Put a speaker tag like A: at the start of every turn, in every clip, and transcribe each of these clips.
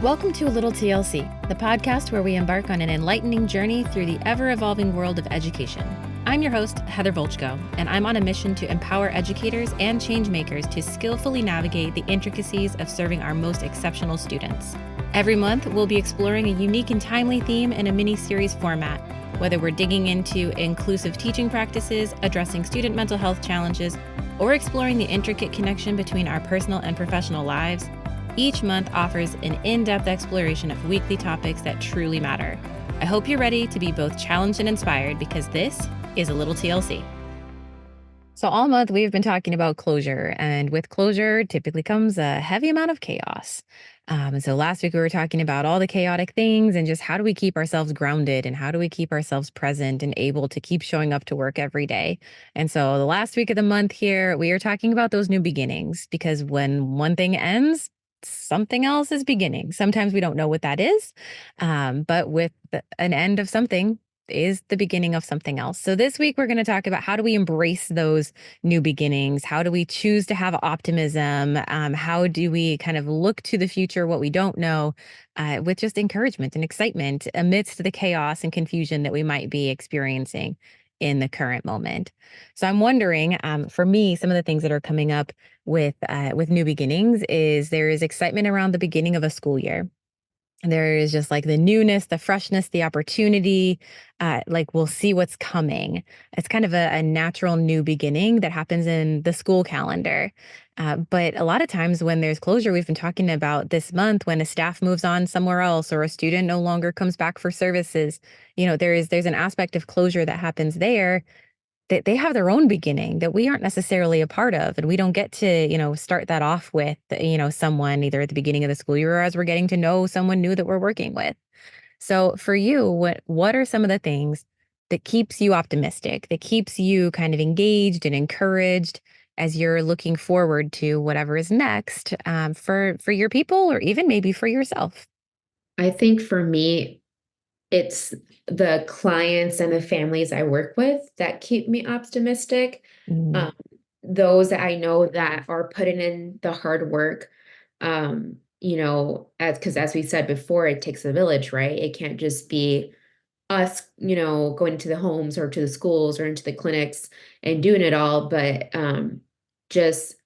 A: Welcome to A Little TLC, the podcast where we embark on an enlightening journey through the ever-evolving world of education. I'm your host, Heather Volchko, and I'm on a mission to empower educators and change makers to skillfully navigate the intricacies of serving our most exceptional students. Every month, we'll be exploring a unique and timely theme in a mini-series format, whether we're digging into inclusive teaching practices, addressing student mental health challenges, or exploring the intricate connection between our personal and professional lives. Each month offers an in-depth exploration of weekly topics that truly matter. I hope you're ready to be both challenged and inspired because this is A Little TLC. So all month we've been talking about closure, and with closure typically comes a heavy amount of chaos. And so last week we were talking about all the chaotic things and just how do we keep ourselves grounded and how do we keep ourselves present and able to keep showing up to work every day. And so the last week of the month here, we are talking about those new beginnings because when one thing ends, something else is beginning. Sometimes we don't know what that is, but with an end of something is the beginning of something else. So this week we're going to talk about how do we embrace those new beginnings? How do we choose to have optimism? How do we kind of look to the future, what we don't know, with just encouragement and excitement amidst the chaos and confusion that we might be experiencing in the current moment. So I'm wondering, for me, some of the things that are coming up with new beginnings is there is excitement around the beginning of a school year. There is just like the newness, the freshness, the opportunity, like we'll see what's coming. It's kind of a natural new beginning that happens in the school calendar. But a lot of times when there's closure, we've been talking about this month when a staff moves on somewhere else or a student no longer comes back for services, there's an aspect of closure that happens there that they have their own beginning that we aren't necessarily a part of. And we don't get to, start that off with, someone either at the beginning of the school year or as we're getting to know someone new that we're working with. So for you, what are some of the things that keeps you optimistic, that keeps you kind of engaged and encouraged as you're looking forward to whatever is next for your people or even maybe for yourself?
B: I think for me, it's the clients and the families I work with that keep me optimistic.
A: Mm,
B: Um, those that I know that are putting in the hard work, as we said before, it takes a village, right? It can't just be us, going to the homes or to the schools or into the clinics and doing it all, but just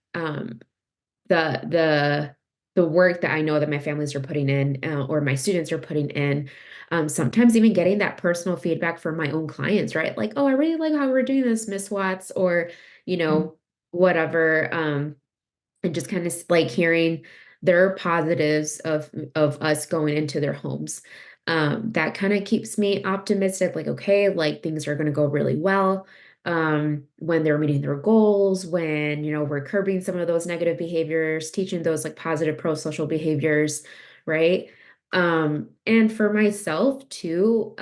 B: the the work that I know that my families are putting in, or my students are putting in, sometimes even getting that personal feedback from my own clients, right? Like, "Oh, I really like how we're doing this, Miss Watts," or, you
A: mm,
B: know, whatever, and just kind of like hearing their positives of us going into their homes. That kind of keeps me optimistic, like, okay, like things are going to go really well. When they're meeting their goals, when we're curbing some of those negative behaviors, teaching those like positive pro-social behaviors, right? And for myself too,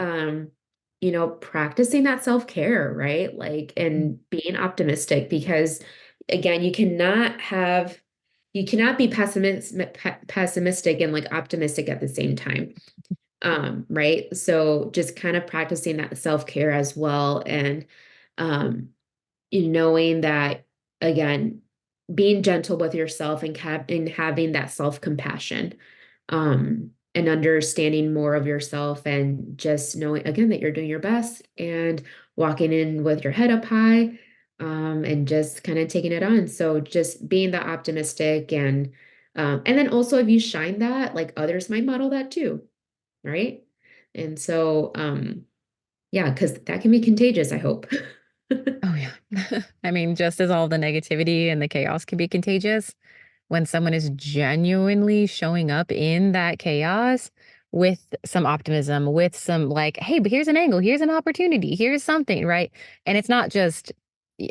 B: practicing that self-care, right? Like,
A: mm.
B: and being optimistic because again, you cannot be pessimistic and like optimistic at the same time. Right? So just kind of practicing that self-care as well and um knowing that again, being gentle with yourself and having that self-compassion and understanding more of yourself and just knowing again that you're doing your best and walking in with your head up high and just kind of taking it on. So just being that optimistic and then also if you shine that, like others might model that too, right? And so yeah, because that can be contagious, I hope.
A: Oh, yeah. I mean, just as all the negativity and the chaos can be contagious, when someone is genuinely showing up in that chaos with some optimism, with some like, hey, but here's an angle, here's an opportunity, here's something, right? And it's not just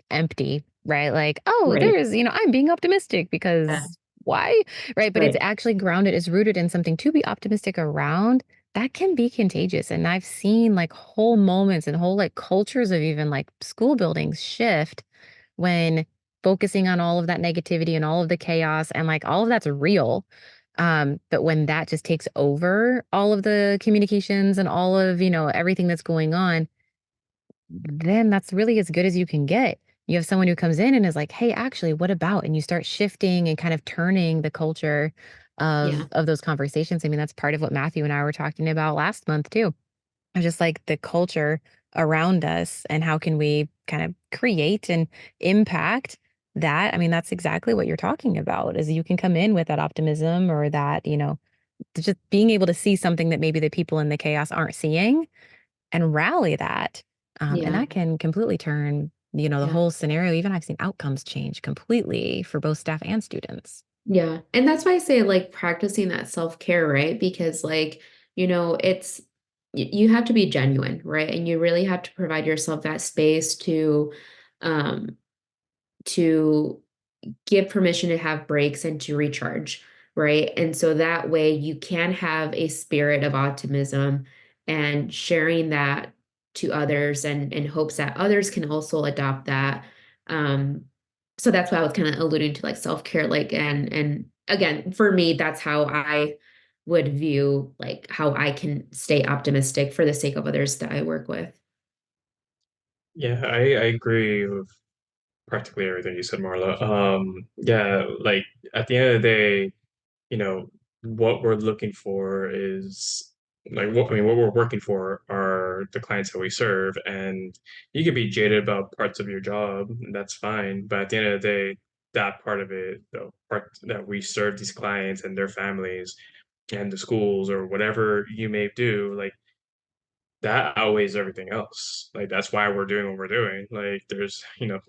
A: empty, right? Like, oh,
B: Right.
A: there's, I'm being optimistic
B: Yeah.
A: because why? Right. But it's
B: Right.
A: actually grounded, it's rooted in something to be optimistic around. That can be contagious. And I've seen like whole moments and whole like cultures of even like school buildings shift when focusing on all of that negativity and all of the chaos and like all of that's real. But when that just takes over all of the communications and all of, everything that's going on, then that's really as good as you can get. you have someone who comes in and is like, "Hey, actually, what about?" And you start shifting and kind of turning the culture
B: Yeah.
A: of those conversations. I mean, that's part of what Matthew and I were talking about last month too. Just like the culture around us and how can we kind of create and impact that. I mean, that's exactly what you're talking about is you can come in with that optimism or that, just being able to see something that maybe the people in the chaos aren't seeing and rally that. And
B: Yeah.
A: that can completely turn, the
B: Yeah.
A: whole scenario. Even I've seen outcomes change completely for both staff and students.
B: Yeah. And that's why I say like practicing that self-care, right? Because like, it's you have to be genuine, right? And you really have to provide yourself that space um to give permission to have breaks and to recharge, right? And so that way you can have a spirit of optimism and sharing that to others and in hopes that others can also adopt that. Um, so that's why I was kind of alluding to like self-care, like and again, for me, that's how I would view like how I can stay optimistic for the sake of others that I work with.
C: Yeah, I agree with practically everything you said, Marla. Yeah, like at the end of the day, you know, what we're looking for is like what we're working for are the clients that we serve. And you could be jaded about parts of your job, and that's fine. But at the end of the day, that part of it, the part that we serve these clients and their families and the schools or whatever you may do, like that outweighs everything else. Like that's why we're doing what we're doing. Like there's,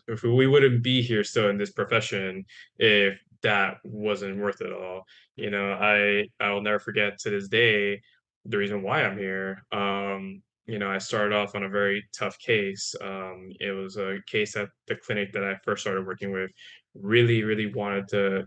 C: if we wouldn't be here still in this profession if that wasn't worth it all. I'll never forget to this day the reason why I'm here. I started off on a very tough case. It was a case at the clinic that I first started working with really, really wanted to,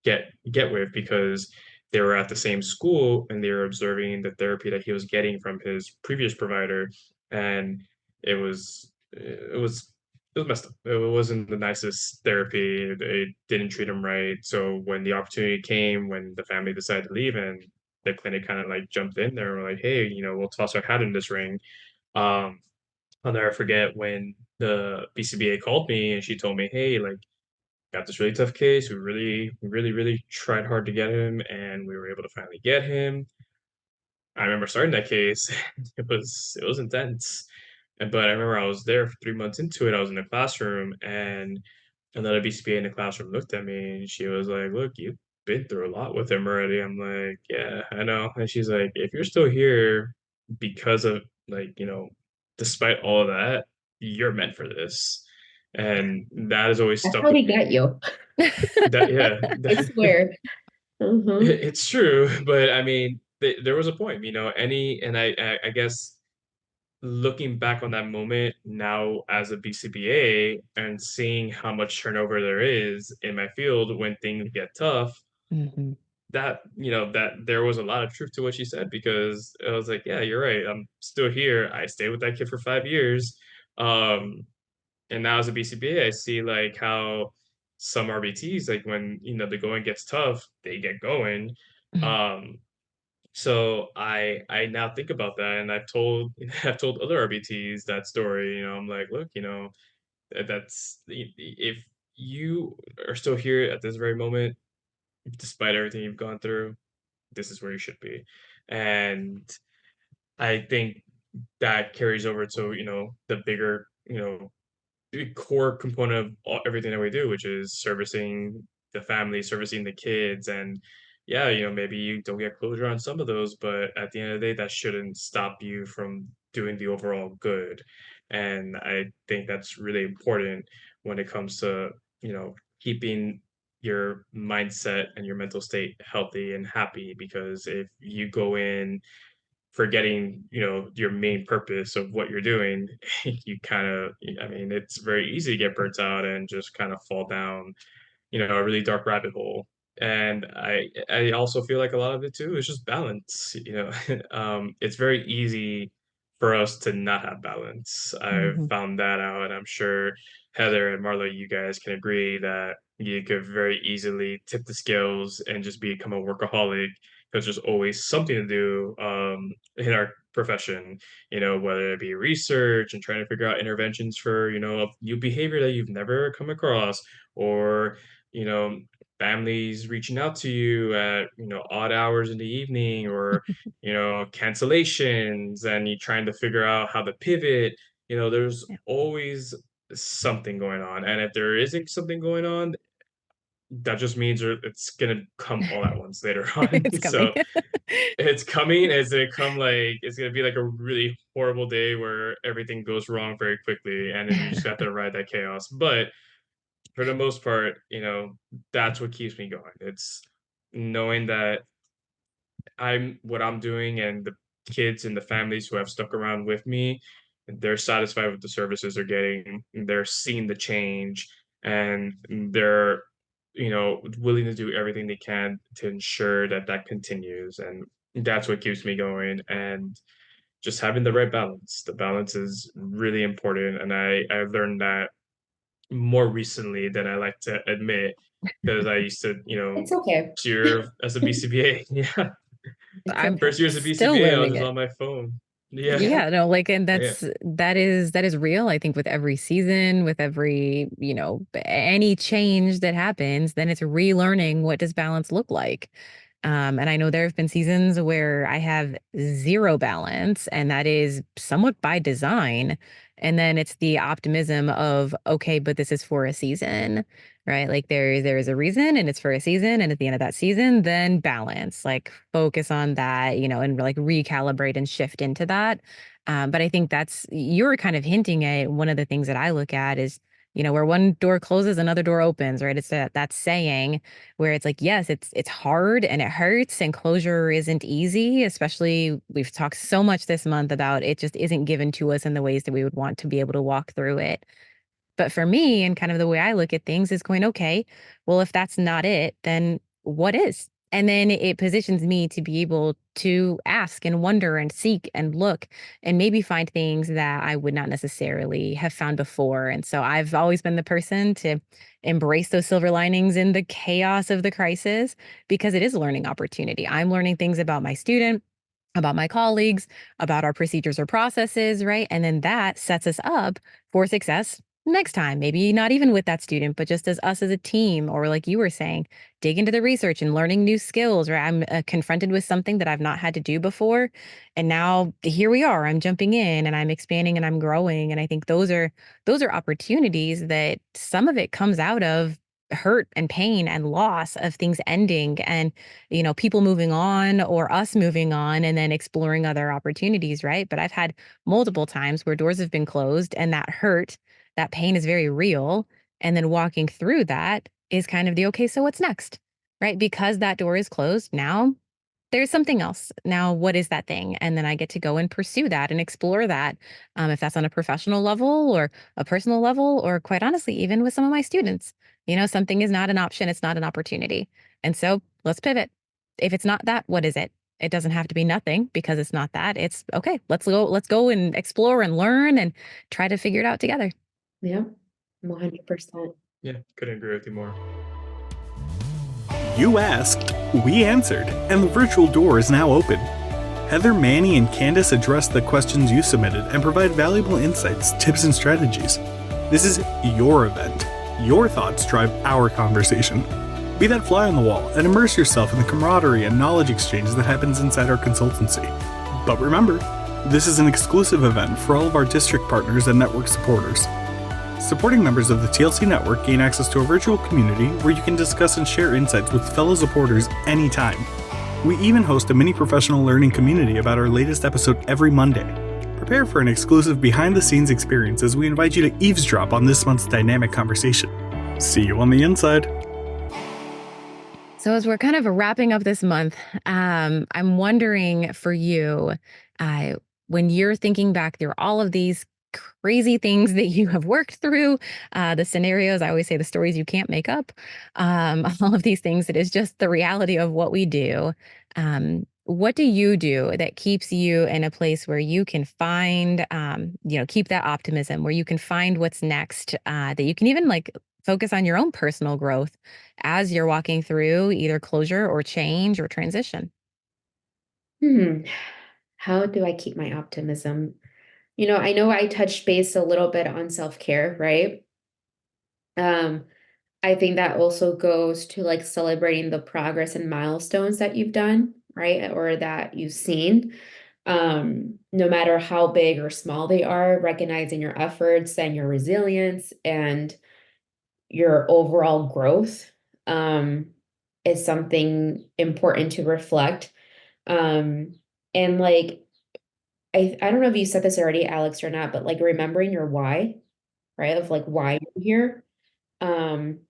C: get with because they were at the same school and they were observing the therapy that he was getting from his previous provider, and it was messed up. It wasn't the nicest therapy. They didn't treat him right. So when the opportunity came, when the family decided to leave, and the clinic kind of like jumped in there, and were like, "Hey, we'll toss our hat in this ring." Um, I'll never forget when the BCBA called me and she told me, "Hey, like got this really tough case. We really, really, really tried hard to get him, and we were able to finally get him." I remember starting that case. It was intense, but I remember I was there for 3 months into it. I was in the classroom, and another BCPA in the classroom looked at me, and she was like, "Look, you've been through a lot with him already." I'm like, "Yeah, I know." And she's like, "If you're still here because of like despite all of that, you're meant for this." And that has always
B: That's
C: stuck
B: how
C: with
B: they get
C: me.
B: you.
C: That yeah,
B: I swear. Hmm.
C: it's true, but I mean, there was a point, and I guess looking back on that moment now as a BCBA and seeing how much turnover there is in my field when things get tough,
A: Hmm.
C: that there was a lot of truth to what she said because I was like, yeah, you're right. I'm still here. I stayed with that kid for 5 years. Um, and now as a BCBA, I see like how some RBTs, like when the going gets tough, they get going. Um, so I now think about that, and I've told I've told other RBTs that story. I'm like, look, if you are still here at this very moment, despite everything you've gone through, this is where you should be. And I think that carries over to the bigger the core component of everything that we do, which is servicing the family, servicing the kids. And yeah, maybe you don't get closure on some of those, but at the end of the day, that shouldn't stop you from doing the overall good. And I think that's really important when it comes to, keeping your mindset and your mental state healthy and happy. Because if you go in forgetting your main purpose of what you're doing, you kind of, I mean, it's very easy to get burnt out and just kind of fall down a really dark rabbit hole. And I also feel like a lot of it too is just balance. It's very easy for us to not have balance. I've
A: Hmm.
C: found that out, and I'm sure Heather and Marla, you guys can agree that you could very easily tip the scales and just become a workaholic because there's always something to do in our profession, whether it be research and trying to figure out interventions for, a new behavior that you've never come across, or, you know, families reaching out to you at, odd hours in the evening, or, cancellations, and you trying to figure out how to pivot. There's
A: Yeah.
C: always something going on. And if there isn't something going on, that just means it's gonna come all at once later on.
A: It's coming.
C: So it's coming. It's gonna be like a really horrible day where everything goes wrong very quickly, and then you just have to ride that chaos. But for the most part, that's what keeps me going. It's knowing that what I'm doing, and the kids and the families who have stuck around with me, they're satisfied with the services they're getting. They're seeing the change, and they're, willing to do everything they can to ensure that that continues. And that's what keeps me going. And just having the right balance. The balance is really important. And I've learned that more recently than I like to admit, because I used to,
B: It's okay.
C: serve as a BCBA. Yeah.
B: It's
A: I'm
B: okay.
C: First year as a
A: still
C: BCBA, I was
A: learning
C: just
A: it.
C: on my phone. Yeah.
B: Yeah.
A: Yeah, no, like, and
C: Yeah.
A: that is real. I think with every season, with every, any change that happens, then it's relearning what does balance look like. And I know there have been seasons where I have zero balance, and that is somewhat by design. And then it's the optimism of, okay, but this is for a season, right? Like there is a reason, and it's for a season. And at the end of that season, then balance, like focus on that, and like recalibrate and shift into that. But I think that's, you're kind of hinting at one of the things that I look at is, where one door closes, another door opens, right? It's that saying where it's like, yes, it's hard and it hurts, and closure isn't easy, especially we've talked so much this month about it just isn't given to us in the ways that we would want to be able to walk through it. But for me, and kind of the way I look at things is going, okay, well, if that's not it, then what is? And then it positions me to be able to ask and wonder and seek and look and maybe find things that I would not necessarily have found before. And so I've always been the person to embrace those silver linings in the chaos of the crisis, because it is a learning opportunity. I'm learning things about my student, about my colleagues, about our procedures or processes, right? And then that sets us up for success next time. Maybe not even with that student, but just as us as a team, or like you were saying, dig into the research and learning new skills, right? I'm confronted with something that I've not had to do before. And now here we are, I'm jumping in and I'm expanding and I'm growing. And I think those are opportunities that some of it comes out of hurt and pain and loss of things ending, and people moving on or us moving on and then exploring other opportunities, right? But I've had multiple times where doors have been closed, and that hurt, that pain is very real. And then walking through that is kind of the, okay, so what's next? Right? Because that door is closed, now there's something else. Now, what is that thing? And then I get to go and pursue that and explore that. If that's on a professional level or a personal level, or quite honestly, even with some of my students, something is not an option, it's not an opportunity. And so let's pivot. If it's not that, what is it? It doesn't have to be nothing because it's not that. It's okay. Let's go and explore and learn and try to figure it out together.
B: Yeah. 100%.
C: Yeah. Couldn't agree with you more.
D: You asked, we answered, and the virtual door is now open. Heather, Manny, and Candace address the questions you submitted and provide valuable insights, tips, and strategies. This is your event. Your thoughts drive our conversation. Be that fly on the wall and immerse yourself in the camaraderie and knowledge exchange that happens inside our consultancy. But remember, this is an exclusive event for all of our district partners and network supporters. Supporting members of the TLC Network gain access to a virtual community where you can discuss and share insights with fellow supporters anytime. We even host a mini professional learning community about our latest episode every Monday. Prepare for an exclusive behind-the-scenes experience as we invite you to eavesdrop on this month's dynamic conversation. See you on the inside.
A: So as we're kind of wrapping up this month, I'm wondering for you, when you're thinking back through all of these crazy things that you have worked through, the scenarios, I always say the stories you can't make up, all of these things that is just the reality of what we do. What do you do that keeps you in a place where you can find, keep that optimism, where you can find what's next, that you can even like focus on your own personal growth as you're walking through either closure or change or transition?
B: How do I keep my optimism? I know I touched base a little bit on self-care, right? Um, I think that also goes to like celebrating the progress and milestones that you've done, right? Or that you've seen. No matter how big or small they are, recognizing your efforts and your resilience and your overall growth, um, is something important to reflect. Um, and like, I don't know if you said this already, Alex, or not, but like remembering your why, right? Of like why you're here. Um,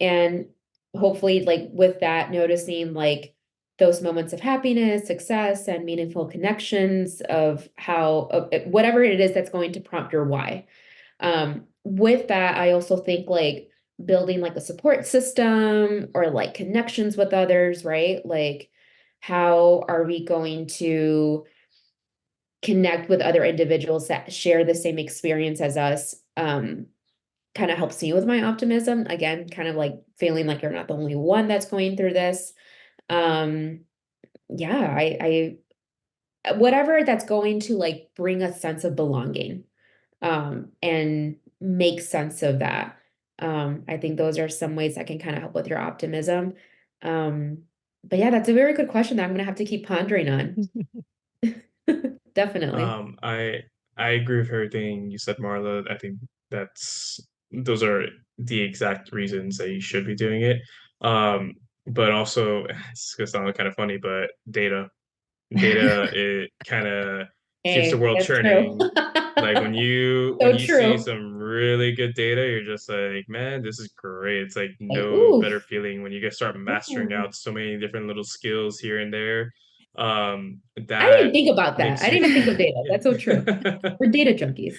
B: and hopefully like with that, noticing like those moments of happiness, success, and meaningful connections of how whatever it is that's going to prompt your why. With that, I also think like building like a support system or like connections with others, right? Like how are we going to connect with other individuals that share the same experience as us? Kind of helps me with my optimism. Again, kind of like feeling like you're not the only one that's going through this. Um, yeah, I whatever that's going to like bring a sense of belonging, and make sense of that. I think those are some ways that can kind of help with your optimism. But yeah, that's a very good question that I'm gonna have to keep pondering on. Definitely.
C: I agree with everything you said, Marla. I think that's those are the exact reasons that you should be doing it. But also it's gonna sound kind of funny, but data it kind of keeps the
B: Hey,
C: world
B: that's true.
C: churning. Like when
B: So
C: you see
B: true.
C: some really good data, you're just like, man, this is great. It's like
B: Like,
C: no
B: ooh,
C: better feeling when you get start mastering
B: ooh.
C: out so many different little skills here and there.
B: I didn't
C: That
B: think about that.
C: makes
B: I
C: you
B: didn't even think of data. That's so true.
C: yeah.
B: We're data junkies.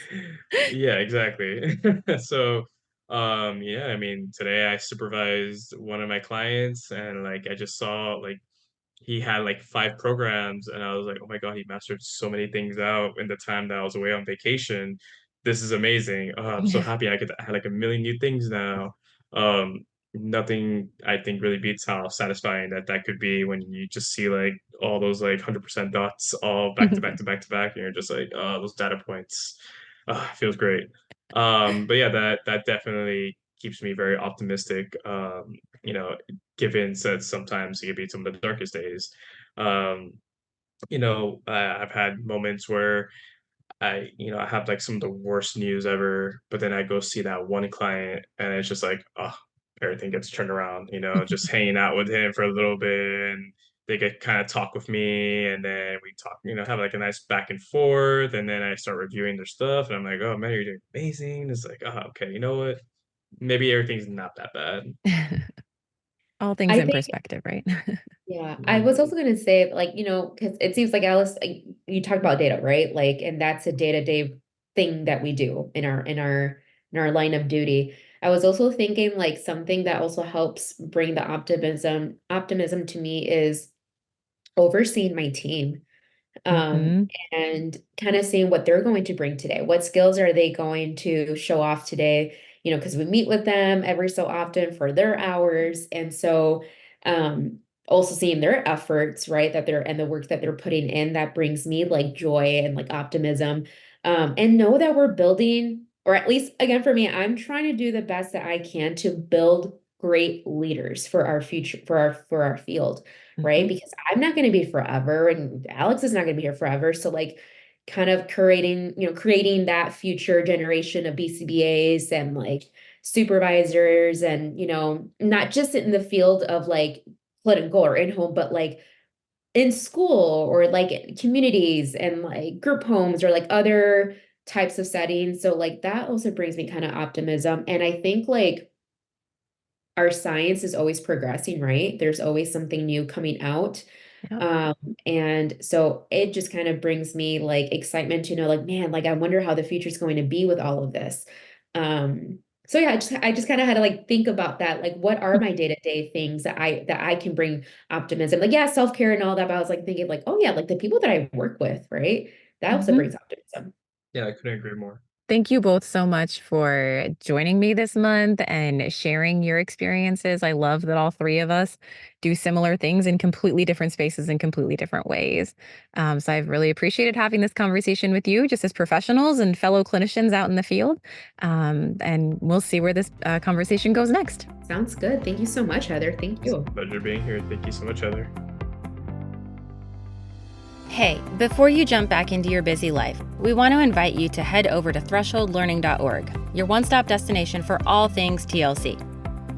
C: Yeah, exactly. So, yeah, I mean, today I supervised one of my clients and like I just saw like he had like 5 programs and I was like, oh my God, he mastered so many things out in the time that I was away on vacation. This is amazing. Oh, I'm so happy I could add like a million new things now. Um, Nothing I think really beats how satisfying that could be when you just see like all those like 100% dots all back to back to back to back, and you're just like, oh, those data points. Feels great. But yeah, that definitely keeps me very optimistic. You know, given that sometimes it can be some of the darkest days. Um, I've had moments where I have like some of the worst news ever, but then I go see that one client and it's just like, oh, everything gets turned around, just hanging out with him for a little bit and they get kind of talk with me and then we talk, have like a nice back and forth. And then I start reviewing their stuff and I'm like, oh man, you're doing amazing. It's like, oh, okay, you know what? Maybe everything's not that bad.
A: All things
B: I
A: in
B: think,
A: perspective, right?
B: yeah, I
C: Yeah.
B: was also going to say, like, because it seems like Alice, like, you talk about data, right? Like, and that's a day-to-day thing that we do in our line of duty. I was also thinking like something that also helps bring the optimism to me is overseeing my team, um,
A: Mhm.
B: and kind of seeing what they're going to bring today. What skills are they going to show off today? Because we meet with them every so often for their hours. And so, um, also seeing their efforts, right, that they're and the work that they're putting in, that brings me like joy and like optimism. And know that we're building, or at least again for me, I'm trying to do the best that I can to build great leaders for our future, for our field, right?
A: Mhm.
B: Because I'm not going to be forever and Alex is not going to be here forever. So like kind of creating that future generation of BCBAs and like supervisors and, not just in the field of like political or in home, but like in school or like in communities and like group homes or like other types of settings. So like that also brings me kind of optimism. And I think like our science is always progressing, right? There's always something new coming out.
A: Yep.
B: Um, and so it just kind of brings me like excitement to know, like, man, like I wonder how the future is going to be with all of this. So yeah, I just kind of had to like think about that. Like, what are my day-to-day things that I can bring optimism? Like, yeah, self-care and all that, but I was like thinking, like, oh yeah, like the people that I work with, right? That also
A: Mhm.
B: brings optimism.
C: Yeah, I couldn't agree more.
A: Thank you both so much for joining me this month and sharing your experiences. I love that all three of us do similar things in completely different spaces in completely different ways. So I've really appreciated having this conversation with you, just as professionals and fellow clinicians out in the field. And we'll see where this conversation goes next.
B: Sounds good. Thank you so much, Heather. Thank you.
C: Pleasure being here. Thank you so much, Heather.
A: Hey, before you jump back into your busy life, we want to invite you to head over to thresholdlearning.org, your one-stop destination for all things TLC.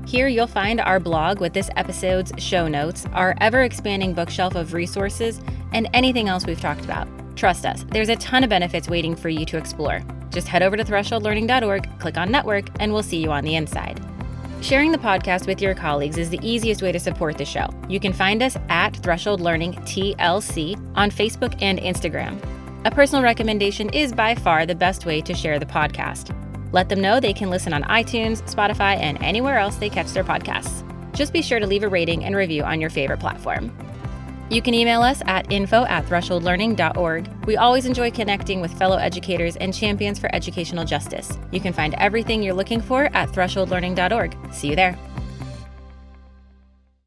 A: Here you'll find our blog with this episode's show notes, our ever-expanding bookshelf of resources, and anything else we've talked about. Trust us, there's a ton of benefits waiting for you to explore. Just head over to thresholdlearning.org, click on Network, and we'll see you on the inside. Sharing the podcast with your colleagues is the easiest way to support the show. You can find us at Threshold Learning TLC on Facebook and Instagram. A personal recommendation is by far the best way to share the podcast. Let them know they can listen on iTunes, Spotify, and anywhere else they catch their podcasts. Just be sure to leave a rating and review on your favorite platform. You can email us at info@thresholdlearning.org. We always enjoy connecting with fellow educators and champions for educational justice. You can find everything you're looking for at thresholdlearning.org. See you there.